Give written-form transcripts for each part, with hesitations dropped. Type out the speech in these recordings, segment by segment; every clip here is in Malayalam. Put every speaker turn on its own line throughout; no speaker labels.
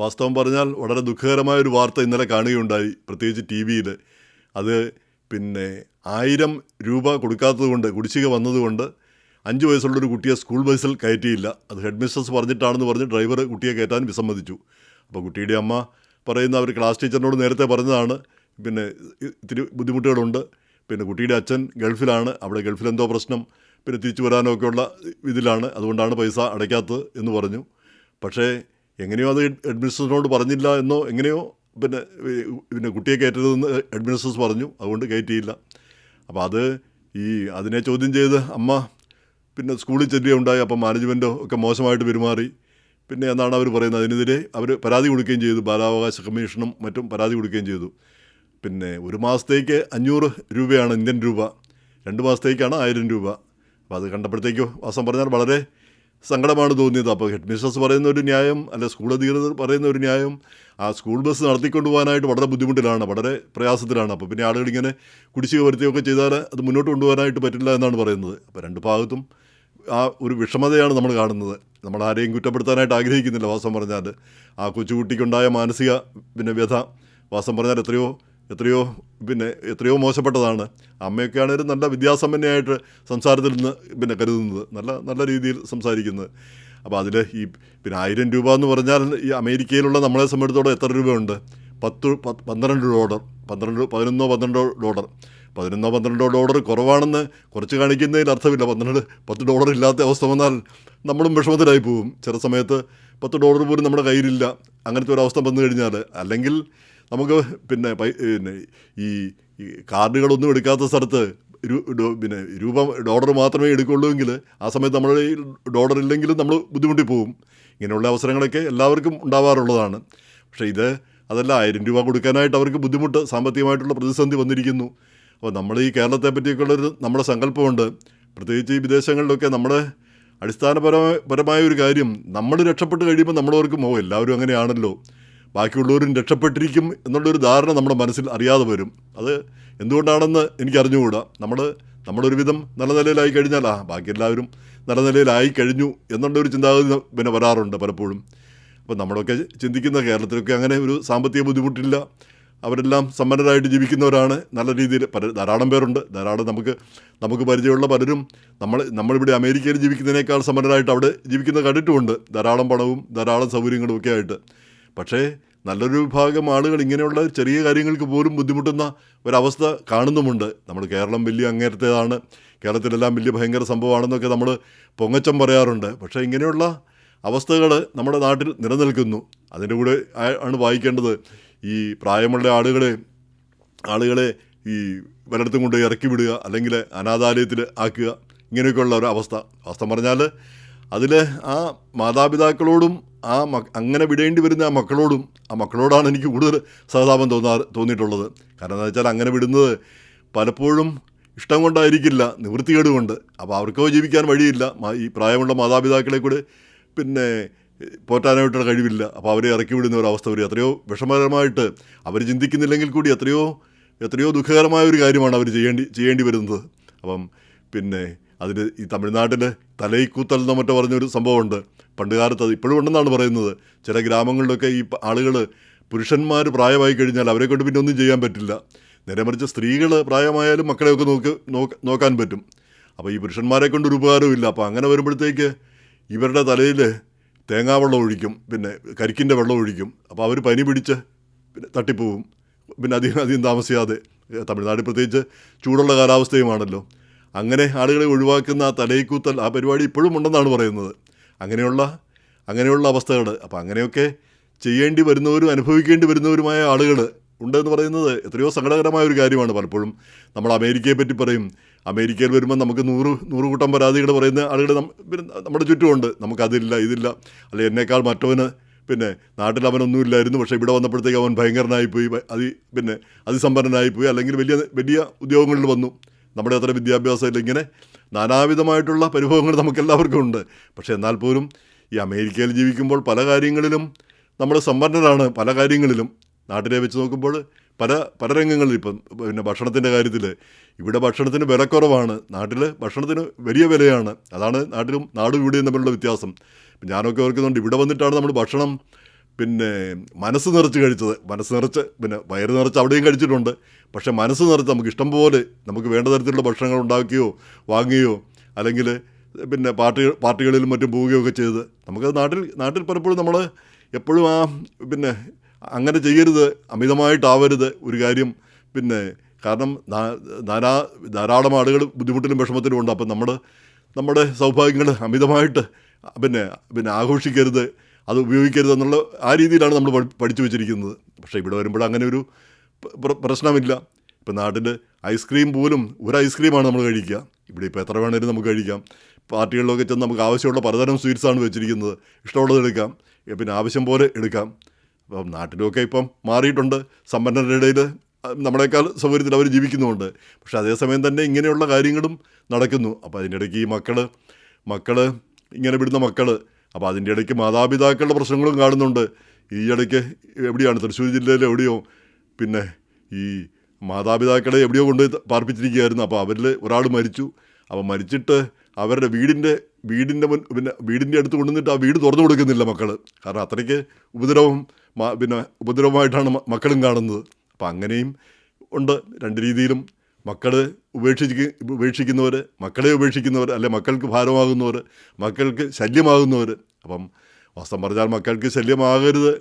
വാസ്തവം പറഞ്ഞാൽ വളരെ ദുഃഖകരമായൊരു വാർത്ത ഇന്നലെ കാണുകയുണ്ടായി, പ്രത്യേകിച്ച് ടി വിയിൽ. അത് പിന്നെ 1000 രൂപ കൊടുക്കാത്തതുകൊണ്ട്, കുടിശ്ശിക വന്നതുകൊണ്ട് 5 വയസ്സുള്ളൊരു കുട്ടിയെ സ്കൂൾ ബസ്സിൽ കയറ്റിയില്ല. അത് ഹെഡ് മിസ്ട്രസ് പറഞ്ഞിട്ടാണെന്ന് പറഞ്ഞ് ഡ്രൈവർ കുട്ടിയെ കയറ്റാൻ വിസമ്മതിച്ചു. അപ്പോൾ കുട്ടിയുടെ അമ്മ പറയുന്ന, അവർ ക്ലാസ് ടീച്ചറിനോട് നേരത്തെ പറഞ്ഞതാണ്, പിന്നെ ഇത്തിരി ബുദ്ധിമുട്ടുകളുണ്ട്, പിന്നെ കുട്ടിയുടെ അച്ഛൻ ഗൾഫിലാണ്, അവിടെ ഗൾഫിലെന്തോ പ്രശ്നം, പിന്നെ തിരിച്ചു വരാനൊക്കെ ഉള്ള ഇതിലാണ്, അതുകൊണ്ടാണ് പൈസ അടയ്ക്കാത്തത് എന്ന് പറഞ്ഞു. പക്ഷേ എങ്ങനെയോ അത് ഹെഡ് പറഞ്ഞില്ല എന്നോ എങ്ങനെയോ പിന്നെ കുട്ടിയെ കയറ്റരുതെന്ന് ഹെഡ് പറഞ്ഞു, അതുകൊണ്ട് കയറ്റിയില്ല. അപ്പോൾ അതിനെ ചോദ്യം ചെയ്ത് അമ്മ പിന്നെ സ്കൂളിൽ ചെല്ലുകയുണ്ടായി. അപ്പം മാനേജ്മെൻറ്റോ ഒക്കെ മോശമായിട്ട് പെരുമാറി. പിന്നെ എന്നാണ് അവർ പറയുന്നത്, അതിനെതിരെ അവർ പരാതി കൊടുക്കുകയും ചെയ്തു, ബാലാവകാശ കമ്മീഷനും മറ്റും പരാതി കൊടുക്കുകയും ചെയ്തു. പിന്നെ ഒരു മാസത്തേക്ക് 500 രൂപയാണ് ഇന്ത്യൻ രൂപ, 2 മാസത്തേക്കാണ് 1000 രൂപ. അപ്പോൾ അത് കണ്ടപ്പോഴത്തേക്ക് വാസം പറഞ്ഞാൽ വളരെ സങ്കടമാണ് തോന്നിയത്. അപ്പോൾ ഹെഡ് മിസ്ട്രസ് പറയുന്ന ഒരു ന്യായം, അല്ല സ്കൂൾ അധികൃതർ പറയുന്ന ഒരു ന്യായം, ആ സ്കൂൾ ബസ് നടത്തിക്കൊണ്ടു പോകാനായിട്ട് വളരെ ബുദ്ധിമുട്ടിലാണ്, വളരെ പ്രയാസത്തിലാണ്. അപ്പോൾ പിന്നെ ആളുകളിങ്ങനെ കുടിശ്ശിക വരുത്തിയൊക്കെ ചെയ്താൽ അത് മുന്നോട്ട് കൊണ്ടുപോകാനായിട്ട് പറ്റില്ല എന്നാണ് പറയുന്നത്. അപ്പോൾ രണ്ട് ഭാഗത്തും ആ ഒരു വിഷമതയാണ് നമ്മൾ കാണുന്നത്. നമ്മൾ ആരെയും കുറ്റപ്പെടുത്താനായിട്ട് ആഗ്രഹിക്കുന്നില്ല. വാസം പറഞ്ഞാൽ ആ കൊച്ചുകുട്ടിക്കുണ്ടായ മാനസിക വ്യഥ വാസം പറഞ്ഞാൽ എത്രയോ മോശപ്പെട്ടതാണ്. അമ്മയൊക്കെ ആണെങ്കിലും നല്ല വിദ്യാസമ്പന്നയായിട്ട് സംസാരത്തിൽ നിന്ന് കരുതുന്നത്, നല്ല രീതിയിൽ സംസാരിക്കുന്നത്. അപ്പോൾ അതിൽ ഈ 1000 രൂപ എന്ന് പറഞ്ഞാൽ ഈ അമേരിക്കയിലുള്ള നമ്മളെ സംബന്ധിച്ചിടത്തോളം എത്ര രൂപയുണ്ട്? $12 $12 കുറവാണെന്ന് കുറച്ച് കാണിക്കുന്നതിൽ അർത്ഥമില്ല. $10 ഇല്ലാത്ത അവസ്ഥ വന്നാൽ നമ്മളും വിഷമത്തിലായി പോവും. ചില സമയത്ത് $10 പോലും നമ്മുടെ കയ്യിലില്ല. അങ്ങനത്തെ ഒരു അവസ്ഥ വന്നു കഴിഞ്ഞാൽ, അല്ലെങ്കിൽ നമുക്ക് ഈ കാർഡുകളൊന്നും എടുക്കാത്ത സ്ഥലത്ത് ഡോളർ മാത്രമേ എടുക്കുള്ളൂ എങ്കിൽ ആ സമയത്ത് നമ്മുടെ ഡോളർ ഇല്ലെങ്കിലും നമ്മൾ ബുദ്ധിമുട്ടി പോവും. ഇങ്ങനെയുള്ള അവസരങ്ങളൊക്കെ എല്ലാവർക്കും ഉണ്ടാവാറുള്ളതാണ്. പക്ഷേ അതല്ല, 1000 രൂപ കൊടുക്കാനായിട്ട് അവർക്ക് ബുദ്ധിമുട്ട്, സാമ്പത്തികമായിട്ടുള്ള പ്രതിസന്ധി വന്നിരിക്കുന്നു. അപ്പോൾ നമ്മൾ ഈ കേരളത്തെ പറ്റിയൊക്കെയുള്ളൊരു നമ്മുടെ സങ്കല്പമുണ്ട്, പ്രത്യേകിച്ച് ഈ വിദേശങ്ങളിലൊക്കെ നമ്മുടെ അടിസ്ഥാനപരമായ ഒരു കാര്യം, നമ്മൾ രക്ഷപ്പെട്ട് കഴിയുമ്പോൾ നമ്മളോർക്കും എല്ലാവരും അങ്ങനെയാണല്ലോ, ബാക്കിയുള്ളവരും രക്ഷപ്പെട്ടിരിക്കും എന്നുള്ളൊരു ധാരണ നമ്മുടെ മനസ്സിൽ അറിയാതെ വരും. അത് എന്തുകൊണ്ടാണെന്ന് എനിക്കറിഞ്ഞുകൂടാ. നമ്മളൊരുവിധം നല്ല നിലയിലായി കഴിഞ്ഞാൽ ബാക്കി എല്ലാവരും നല്ല നിലയിലായി കഴിഞ്ഞു എന്നുള്ളൊരു ചിന്താഗതി വരാറുണ്ട് പലപ്പോഴും. അപ്പോൾ നമ്മളൊക്കെ ചിന്തിക്കുന്ന കേരളത്തിലൊക്കെ അങ്ങനെ ഒരു സാമ്പത്തിക ബുദ്ധിമുട്ടില്ല, അവരെല്ലാം സമ്പന്നരായിട്ട് ജീവിക്കുന്നവരാണ്. നല്ല രീതിയിൽ ധാരാളം പേരുണ്ട്, നമുക്ക് പരിചയമുള്ള പലരും നമ്മളിവിടെ അമേരിക്കയിൽ ജീവിക്കുന്നതിനേക്കാൾ സമ്പന്നരായിട്ട് അവിടെ ജീവിക്കുന്നത് കണ്ടിട്ടുമുണ്ട്, ധാരാളം പണവും ധാരാളം സൗകര്യങ്ങളും ഒക്കെ ആയിട്ട്. പക്ഷേ നല്ലൊരു വിഭാഗം ആളുകൾ ഇങ്ങനെയുള്ള ചെറിയ കാര്യങ്ങൾക്ക് പോലും ബുദ്ധിമുട്ടുന്ന ഒരവസ്ഥ കാണുന്നുമുണ്ട്. നമ്മൾ കേരളം വലിയ അങ്ങേരത്തേതാണ്, കേരളത്തിലെല്ലാം വലിയ ഭയങ്കര സംഭവമാണെന്നൊക്കെ നമ്മൾ പൊങ്ങച്ചം പറയാറുണ്ട്. പക്ഷേ ഇങ്ങനെയുള്ള അവസ്ഥകൾ നമ്മുടെ നാട്ടിൽ നിലനിൽക്കുന്നു. അതിൻ്റെ കൂടെ ആണ് വായിക്കേണ്ടത്, ഈ പ്രായമുള്ള ആളുകളെ ഈ വല്ലയിടത്തും കൊണ്ട് ഇറക്കി വിടുക, അല്ലെങ്കിൽ അനാഥാലയത്തിൽ ആക്കുക, ഇങ്ങനെയൊക്കെയുള്ള ഒരു അവസ്ഥ. വാസ്തവം പറഞ്ഞാൽ അതിൽ ആ മാതാപിതാക്കളോടും അങ്ങനെ വിടേണ്ടി വരുന്ന ആ മക്കളോടാണ് എനിക്ക് കൂടുതൽ സഹതാപം തോന്നിയിട്ടുള്ളത്. കാരണം എന്താ വെച്ചാൽ അങ്ങനെ വിടുന്നത് പലപ്പോഴും ഇഷ്ടം കൊണ്ടായിരിക്കില്ല, നിവൃത്തികേട് കൊണ്ട്. അപ്പോൾ അവർക്കോ ജീവിക്കാൻ വഴിയില്ല, ഈ പ്രായമുള്ള മാതാപിതാക്കളെ കൂടെ പോറ്റാനായിട്ടുള്ള കഴിവില്ല. അപ്പോൾ അവരെ ഇറക്കി വിടുന്ന ഒരവസ്ഥ വരും. എത്രയോ വിഷമകരമായിട്ട് അവർ ചിന്തിക്കുന്നില്ലെങ്കിൽ കൂടി എത്രയോ ദുഃഖകരമായ ഒരു കാര്യമാണ് അവർ ചെയ്യേണ്ടി വരുന്നത്. അപ്പം അതിന് ഈ തമിഴ്നാട്ടിൽ തലൈക്കൂത്തൽ എന്നോ മറ്റോ പറഞ്ഞൊരു സംഭവമുണ്ട്. പണ്ട് കാലത്ത് അത് ഇപ്പോഴും ഉണ്ടെന്നാണ് പറയുന്നത്. ചില ഗ്രാമങ്ങളിലൊക്കെ ഈ ആളുകൾ, പുരുഷന്മാർ പ്രായമായി കഴിഞ്ഞാൽ അവരെ കൊണ്ട് പിന്നെ ഒന്നും ചെയ്യാൻ പറ്റില്ല. നേരെ മറിച്ച് സ്ത്രീകൾ പ്രായമായാലും മക്കളെയൊക്കെ നോക്കാൻ പറ്റും. അപ്പോൾ ഈ പുരുഷന്മാരെ കൊണ്ടൊരു ഉപകാരവും ഇല്ല. അപ്പോൾ അങ്ങനെ വരുമ്പോഴത്തേക്ക് ഇവരുടെ തലയിൽ തേങ്ങാവെള്ളം ഒഴിക്കും, കരിക്കിൻ്റെ വെള്ളം ഒഴിക്കും. അപ്പോൾ അവർ പനി പിടിച്ച് തട്ടിപ്പോവും. അധികം താമസിയാതെ, തമിഴ്നാട്ടിൽ പ്രത്യേകിച്ച് ചൂടുള്ള കാലാവസ്ഥയുമാണല്ലോ, അങ്ങനെ ആളുകളെ ഒഴിവാക്കുന്ന തലൈക്കൂത്തൽ, ആ പരിപാടി ഇപ്പോഴും ഉണ്ടെന്നാണ് പറയുന്നത്. അങ്ങനെയുള്ള അവസ്ഥകൾ. അപ്പോൾ അങ്ങനെയൊക്കെ ചെയ്യേണ്ടി വരുന്നവരും അനുഭവിക്കേണ്ടി വരുന്നവരുമായ ആളുകൾ ഉണ്ടെന്ന് പറയുന്നത് എത്രയോ സങ്കടകരമായ ഒരു കാര്യമാണ്. പലപ്പോഴും നമ്മൾ അമേരിക്കയെ പറ്റി പറയും, അമേരിക്കയിൽ വരുമ്പോൾ നമുക്ക് 100 കൂട്ടം പരാതികൾ പറയുന്ന ആളുകൾ നമ്മുടെ ചുറ്റുമുണ്ട്. നമുക്കതില്ല, ഇതില്ല, അല്ലെങ്കിൽ എന്നേക്കാൾ മറ്റവന് നാട്ടിൽ അവനൊന്നുമില്ലായിരുന്നു, പക്ഷേ ഇവിടെ വന്നപ്പോഴത്തേക്ക് അവൻ ഭയങ്കരനായിപ്പോയി, അതിസമ്പന്നനായിപ്പോയി, അല്ലെങ്കിൽ വലിയ ഉദ്യോഗങ്ങളിൽ വന്നു, നമ്മുടെ അത്ര വിദ്യാഭ്യാസമില്ല. ഇങ്ങനെ നാനാവിധമായിട്ടുള്ള പരിഭവങ്ങൾ നമുക്കെല്ലാവർക്കും ഉണ്ട്. പക്ഷേ എന്നാൽ പോലും ഈ അമേരിക്കയിൽ ജീവിക്കുമ്പോൾ പല കാര്യങ്ങളിലും നമ്മൾ സമ്പന്നരാണ്. പല കാര്യങ്ങളിലും നാട്ടിലെ വെച്ച് നോക്കുമ്പോൾ പല രംഗങ്ങളിൽ, ഇപ്പം ഭക്ഷണത്തിൻ്റെ കാര്യത്തിൽ ഇവിടെ ഭക്ഷണത്തിന് വിലക്കുറവാണ്, നാട്ടിൽ ഭക്ഷണത്തിന് വലിയ വിലയാണ്. അതാണ് നാടും ഇവിടെയും തമ്മിലുള്ള വ്യത്യാസം. ഞാനൊക്കെ ഓർക്കുന്നുണ്ട്, ഇവിടെ വന്നിട്ടാണ് നമ്മൾ ഭക്ഷണം പിന്നെ മനസ്സ് നിറച്ച് കഴിച്ചത്, മനസ്സ് നിറച്ച് പിന്നെ വയറ് നിറച്ച് അവിടെയും കഴിച്ചിട്ടുണ്ട്. പക്ഷേ മനസ്സ് നിറച്ച് നമുക്ക് ഇഷ്ടം പോലെ നമുക്ക് വേണ്ട തരത്തിലുള്ള ഭക്ഷണങ്ങൾ ഉണ്ടാക്കുകയോ വാങ്ങുകയോ അല്ലെങ്കിൽ പിന്നെ പാർട്ടികളിലും മറ്റും പോവുകയോ ഒക്കെ ചെയ്ത് നമുക്കത് നാട്ടിൽ പലപ്പോഴും നമ്മൾ എപ്പോഴും പിന്നെ അങ്ങനെ ചെയ്യരുത്, അമിതമായിട്ടാവരുത് ഒരു കാര്യം. പിന്നെ കാരണം ധാരാളം ആളുകൾ ബുദ്ധിമുട്ടിലും വിഷമത്തിലും ഉണ്ട്. അപ്പം നമ്മുടെ സൗഭാഗ്യങ്ങൾ അമിതമായിട്ട് പിന്നെ ആഘോഷിക്കരുത്, അത് ഉപയോഗിക്കരുത് എന്നുള്ള ആ രീതിയിലാണ് നമ്മൾ പഠിച്ചു വെച്ചിരിക്കുന്നത്. പക്ഷേ ഇവിടെ വരുമ്പോൾ അങ്ങനെ ഒരു പ്രശ്നമില്ല. ഇപ്പം നാട്ടിൽ ഐസ്ക്രീം പോലും ഒരു ഐസ്ക്രീമാണ് നമ്മൾ കഴിക്കുക. ഇവിടെ ഇപ്പോൾ എത്ര വേണേലും നമുക്ക് കഴിക്കാം. പാർട്ടികളിലൊക്കെ ചെന്ന് നമുക്ക് ആവശ്യമുള്ള പലതരം സ്വീറ്റ്സാണ് വെച്ചിരിക്കുന്നത്. ഇഷ്ടമുള്ളത് എടുക്കാം, പിന്നെ ആവശ്യം പോലെ എടുക്കാം. അപ്പം നാട്ടിലൊക്കെ ഇപ്പം മാറിയിട്ടുണ്ട്. സമ്പന്നരുടെ ഇടയിൽ നമ്മളെക്കാൾ സൗകര്യത്തിൽ അവർ ജീവിക്കുന്നുമുണ്ട്. പക്ഷേ അതേസമയം തന്നെ ഇങ്ങനെയുള്ള കാര്യങ്ങളും നടക്കുന്നു. അപ്പോൾ അതിൻ്റെ ഇടയ്ക്ക് ഈ മക്കൾ ഇങ്ങനെ വിടുന്ന മക്കൾ, അപ്പോൾ അതിൻ്റെ ഇടയ്ക്ക് മാതാപിതാക്കളുടെ പ്രശ്നങ്ങളും കാണുന്നുണ്ട്. ഈ ഇടയ്ക്ക് എവിടെയാണ്, തൃശ്ശൂർ ജില്ലയിൽ എവിടെയോ പിന്നെ ഈ മാതാപിതാക്കളെ എവിടെയോ കൊണ്ടുപോയി പാർപ്പിച്ചിരിക്കുകയായിരുന്നു. അപ്പോൾ അവരിൽ ഒരാൾ മരിച്ചു. അപ്പോൾ മരിച്ചിട്ട് അവരുടെ വീടിൻ്റെ വീടിൻ്റെ അടുത്ത് കൊണ്ടുവന്നിട്ട് ആ വീട് തുറന്നു കൊടുക്കുന്നില്ല മക്കൾ. കാരണം അത്രയ്ക്ക് ഉപദ്രവമായിട്ടാണ് മക്കളും കാണുന്നത്. അപ്പം അങ്ങനെയും ഉണ്ട്. രണ്ട് രീതിയിലും മക്കളെ ഉപേക്ഷിക്കുന്നവർ, മക്കളെ ഉപേക്ഷിക്കുന്നവർ, അല്ലെ മക്കൾക്ക് ഭാരമാകുന്നവർ, മക്കൾക്ക് ശല്യമാകുന്നവർ. അപ്പം വാസ്തവം പറഞ്ഞാൽ മക്കൾക്ക് ശല്യമാകരുത്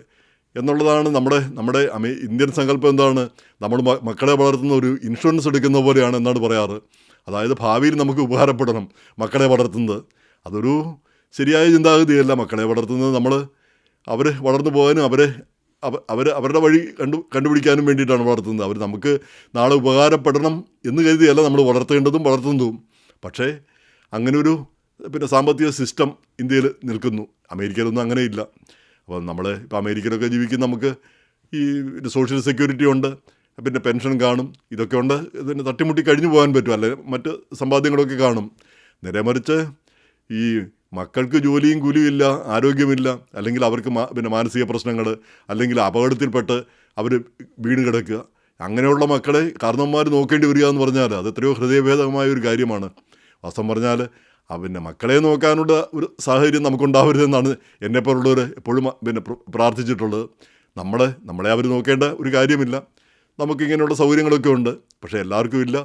എന്നുള്ളതാണ് നമ്മുടെ ഇന്ത്യൻ സങ്കല്പം. എന്താണ്, നമ്മൾ മക്കളെ വളർത്തുന്ന ഒരു ഇൻഷുറൻസ് എടുക്കുന്ന പോലെയാണ് എന്നാണ് പറയാറ്. അതായത് ഭാവിയിൽ നമുക്ക് ഉപകാരപ്പെടണം മക്കളെ വളർത്തുന്നത്. അതൊരു ശരിയായ ചിന്താഗതിയല്ല. മക്കളെ വളർത്തുന്നത് അവർ വളർന്നു പോകാനും അവരുടെ വഴി കണ്ടുപിടിക്കാനും വേണ്ടിയിട്ടാണ് വളർത്തുന്നത്. അവർ നമുക്ക് നാളെ ഉപകാരപ്പെടണം എന്ന് കരുതിയല്ല നമ്മൾ വളർത്തുന്നതും. പക്ഷേ അങ്ങനെ ഒരു സാമ്പത്തിക സിസ്റ്റം ഇന്ത്യയിൽ നിൽക്കുന്നു. അമേരിക്കയിലൊന്നും അങ്ങനെയില്ല. അപ്പോൾ ഇപ്പോൾ അമേരിക്കയിലൊക്കെ ജീവിക്കുന്ന നമുക്ക് ഈ സോഷ്യൽ സെക്യൂരിറ്റി ഉണ്ട്, പിന്നെ പെൻഷൻ കാണും, ഇതൊക്കെ ഉണ്ട്. ഇതിന് തട്ടിമുട്ടി കഴിഞ്ഞു പോകാൻ പറ്റും, അല്ലെ മറ്റ് സമ്പാദ്യങ്ങളൊക്കെ കാണും. നേരെമറിച്ച് ഈ മക്കൾക്ക് ജോലിയും കൂലിയും ഇല്ല, ആരോഗ്യമില്ല, അല്ലെങ്കിൽ അവർക്ക് മാനസിക പ്രശ്നങ്ങൾ, അല്ലെങ്കിൽ അപകടത്തിൽപ്പെട്ട് അവർ വീണ് കിടക്കുക. അങ്ങനെയുള്ള മക്കളെ കാരണവന്മാർ നോക്കേണ്ടി വരിക എന്ന് പറഞ്ഞാൽ അത് എത്രയോ ഹൃദയഭേദകമായ ഒരു കാര്യമാണ്. വാസ്തവം പറഞ്ഞാൽ മക്കളെ നോക്കാനുള്ള ഒരു സാഹചര്യം നമുക്കുണ്ടാവരുതെന്നാണ് എന്നെപ്പോലുള്ളവർ എപ്പോഴും പ്രാർത്ഥിച്ചിട്ടുള്ളത്. നമ്മളെ അവർ നോക്കേണ്ട ഒരു കാര്യമില്ല. നമുക്കിങ്ങനെയുള്ള സൗകര്യങ്ങളൊക്കെ ഉണ്ട്, പക്ഷേ എല്ലാവർക്കും ഇല്ല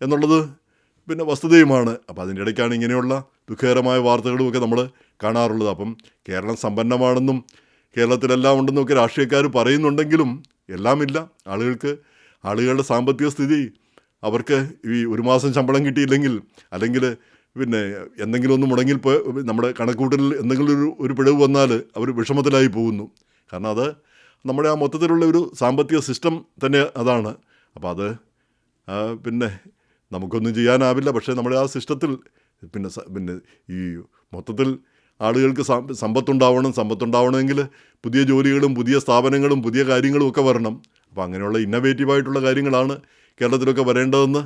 എന്നുള്ളത് വസ്തുതയുമാണ്. അപ്പോൾ അതിൻ്റെ ഇടയ്ക്കാണ് ഇങ്ങനെയുള്ള ദുഃഖകരമായ വാർത്തകളുമൊക്കെ നമ്മൾ കാണാറുള്ളത്. അപ്പം കേരളം സമ്പന്നമാണെന്നും കേരളത്തിലെല്ലാം ഉണ്ടെന്നൊക്കെ രാഷ്ട്രീയക്കാർ പറയുന്നുണ്ടെങ്കിലും എല്ലാമില്ല. ആളുകളുടെ സാമ്പത്തിക സ്ഥിതി, അവർക്ക് ഈ ഒരു മാസം ശമ്പളം കിട്ടിയില്ലെങ്കിൽ, അല്ലെങ്കിൽ എന്തെങ്കിലും ഒന്ന് മുടങ്ങിൽ നമ്മുടെ കണക്കൂട്ടലിൽ എന്തെങ്കിലും ഒരു പിഴവ് വന്നാൽ അവർ വിഷമത്തിലായി പോകുന്നു. കാരണം അത് നമ്മുടെ ആ മൊത്തത്തിലുള്ള ഒരു സാമ്പത്തിക സിസ്റ്റം തന്നെ അതാണ്. അപ്പോൾ അത് നമുക്കൊന്നും ചെയ്യാനാവില്ല. പക്ഷേ നമ്മുടെ ആ സിസ്റ്റത്തിൽ ഈ മൊത്തത്തിൽ ആളുകൾക്ക് സമ്പത്തുണ്ടാവണമെങ്കിൽ പുതിയ ജോലികളും പുതിയ സ്ഥാപനങ്ങളും പുതിയ കാര്യങ്ങളും ഒക്കെ വരണം. അപ്പോൾ അങ്ങനെയുള്ള ഇന്നവേറ്റീവായിട്ടുള്ള കാര്യങ്ങളാണ് കേരളത്തിലൊക്കെ വരേണ്ടതെന്ന്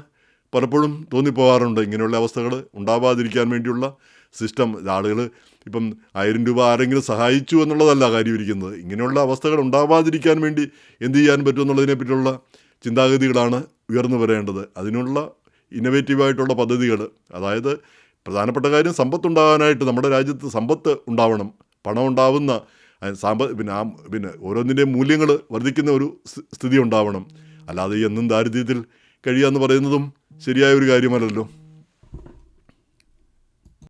പലപ്പോഴും തോന്നിപ്പോകാറുണ്ട്. ഇങ്ങനെയുള്ള അവസ്ഥകൾ ഉണ്ടാവാതിരിക്കാൻ വേണ്ടിയുള്ള സിസ്റ്റം, ആളുകൾ ഇപ്പം 1000 രൂപ ആരെങ്കിലും സഹായിച്ചു എന്നുള്ളതല്ല കാര്യം ഇരിക്കുന്നത്. ഇങ്ങനെയുള്ള അവസ്ഥകൾ ഉണ്ടാവാതിരിക്കാൻ വേണ്ടി എന്ത് ചെയ്യാൻ പറ്റും എന്നുള്ളതിനെപ്പറ്റിയുള്ള ചിന്താഗതികളാണ് ഉയർന്നു വരേണ്ടത്. അതിനുള്ള ഇന്നവേറ്റീവായിട്ടുള്ള പദ്ധതികൾ, അതായത് പ്രധാനപ്പെട്ട കാര്യം സമ്പത്തുണ്ടാകാനായിട്ട് നമ്മുടെ രാജ്യത്ത് സമ്പത്ത് ഉണ്ടാവണം, പണം ഉണ്ടാവുന്ന ഓരോന്നിൻ്റെയും മൂല്യങ്ങൾ വർദ്ധിക്കുന്ന ഒരു സ്ഥിതി ഉണ്ടാവണം. അല്ലാതെ എന്നും ദാരിദ്ര്യത്തിൽ കഴിയുക എന്ന് പറയുന്നതും ശരിയായ ഒരു കാര്യമല്ലല്ലോ.